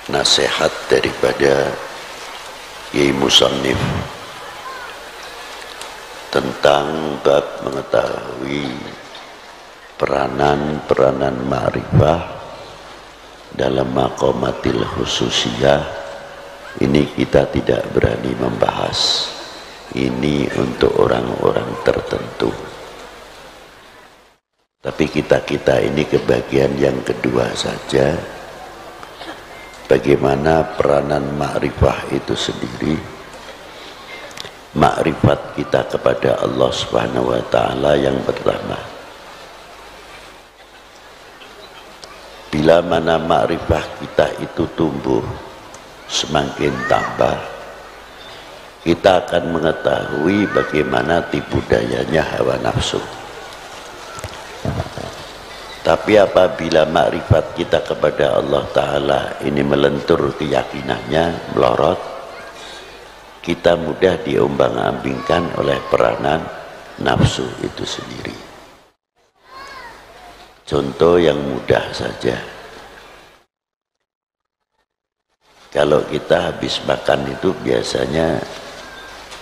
nasihat daripada Kiai Musannif tentang bab mengetahui peranan ma'rifah dalam maqamatil khususiyah. Ini kita tidak berani membahas, ini untuk orang-orang tertentu. Tapi kita ini kebagian yang kedua saja, bagaimana peranan ma'rifah itu sendiri, makrifat kita kepada Allah Subhanahu wa Ta'ala yang pertama. Bila mana makrifah kita itu tumbuh, semakin tambah, kita akan mengetahui bagaimana tipu dayanya hawa nafsu. Tapi apabila makrifat kita kepada Allah Ta'ala ini melentur keyakinannya, melorot, kita mudah diombang-ambingkan oleh peranan nafsu itu sendiri. Contoh yang mudah saja, kalau kita habis makan itu biasanya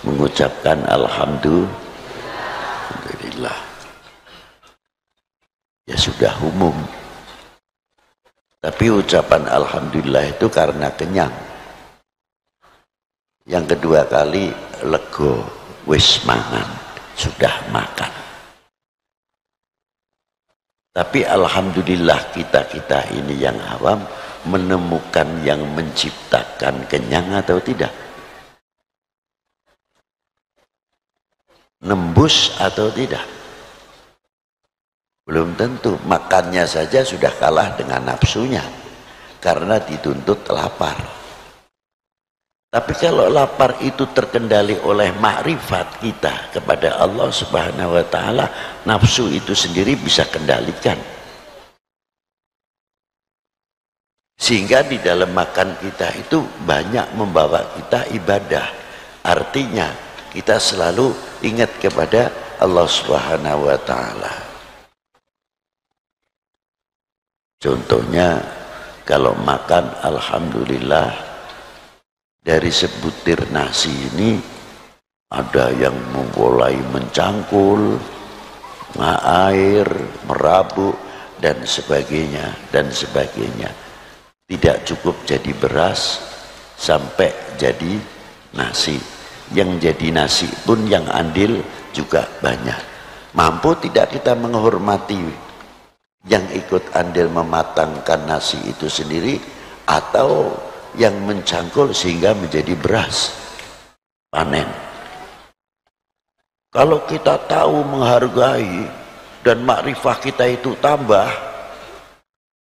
mengucapkan alhamdulillah, ya sudah umum. Tapi ucapan alhamdulillah itu karena kenyang. Yang kedua kali lego, wis mangan, sudah makan. Tapi alhamdulillah kita ini yang awam menemukan yang menciptakan kenyang atau tidak, nembus atau tidak. Belum tentu. Makannya saja sudah kalah dengan nafsunya karena dituntut lapar. Tapi kalau lapar itu terkendali oleh makrifat kita kepada Allah Subhanahu wa Ta'ala, nafsu itu sendiri bisa kendalikan. Sehingga di dalam makan kita itu banyak membawa kita ibadah. Artinya kita selalu ingat kepada Allah Subhanahu wa Ta'ala. Contohnya kalau makan alhamdulillah, dari sebutir nasi ini ada yang mulai mencangkul, ngair, merabuk dan sebagainya dan sebagainya. Tidak cukup jadi beras sampai jadi nasi. Yang jadi nasi pun yang andil juga banyak. Mampu tidak kita menghormati yang ikut andil mematangkan nasi itu sendiri, atau yang mencangkul sehingga menjadi beras panen? Kalau kita tahu menghargai dan makrifah kita itu tambah,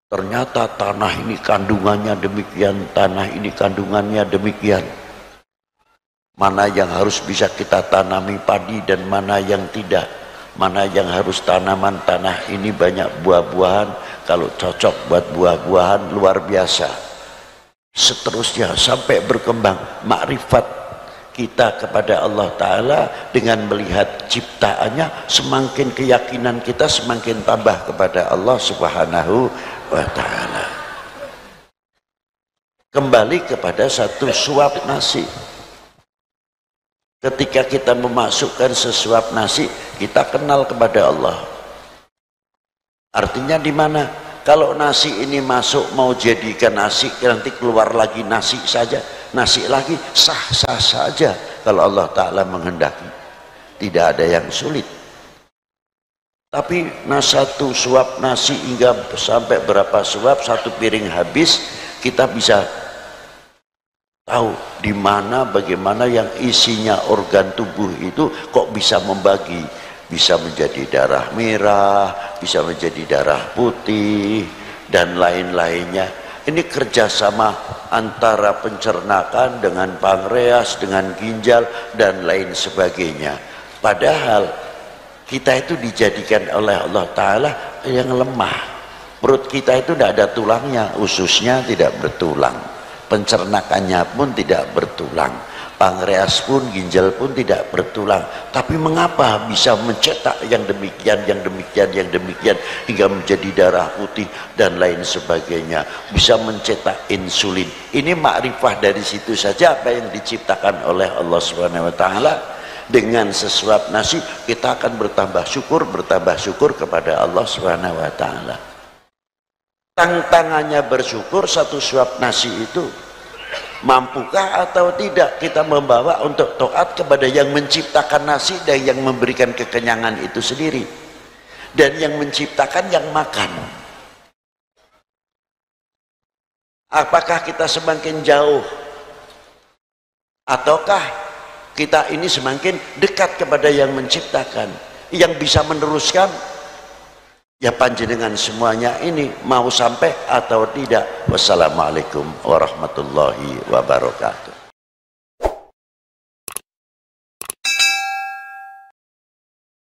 ternyata tanah ini kandungannya demikian, tanah ini kandungannya demikian, mana yang harus bisa kita tanami padi dan mana yang tidak, mana yang harus tanaman tanah ini banyak buah-buahan, kalau cocok buat buah-buahan luar biasa. Seterusnya sampai berkembang makrifat kita kepada Allah Ta'ala dengan melihat ciptaannya, semakin keyakinan kita semakin tambah kepada Allah Subhanahu wa Ta'ala. Kembali kepada satu suap nasi. Ketika kita memasukkan sesuap nasi, kita kenal kepada Allah. Artinya di mana? Kalau nasi ini masuk mau jadikan nasi, nanti keluar lagi nasi saja, nasi lagi, sah-sah saja kalau Allah Ta'ala menghendaki. Tidak ada yang sulit. Tapi satu suap nasi hingga sampai berapa suap, satu piring habis, kita bisa tahu di mana, bagaimana yang isinya organ tubuh itu kok bisa membagi. Bisa menjadi darah merah, bisa menjadi darah putih, dan lain-lainnya. Ini kerjasama antara pencernakan dengan pankreas, dengan ginjal, dan lain sebagainya. Padahal kita itu dijadikan oleh Allah Ta'ala yang lemah. Perut kita itu tidak ada tulangnya, ususnya tidak bertulang, pencernakannya pun tidak bertulang. pankreas pun, ginjal pun tidak bertulang. Tapi mengapa bisa mencetak yang demikian, yang demikian, yang demikian hingga menjadi darah putih dan lain sebagainya, bisa mencetak insulin. Ini makrifah dari situ saja apa yang diciptakan oleh Allah Subhanahu wa taala. Dengan sesuap nasi kita akan bertambah syukur kepada Allah Subhanahu wa taala. Tantangannya bersyukur, satu suap nasi itu mampukah atau tidak kita membawa untuk taat kepada yang menciptakan nasi dan yang memberikan kekenyangan itu sendiri, dan yang menciptakan yang makan. Apakah kita semakin jauh ataukah kita ini semakin dekat kepada yang menciptakan, yang bisa meneruskan? Ya panjenengan semuanya ini mau sampai atau tidak. Wassalamualaikum warahmatullahi wabarakatuh.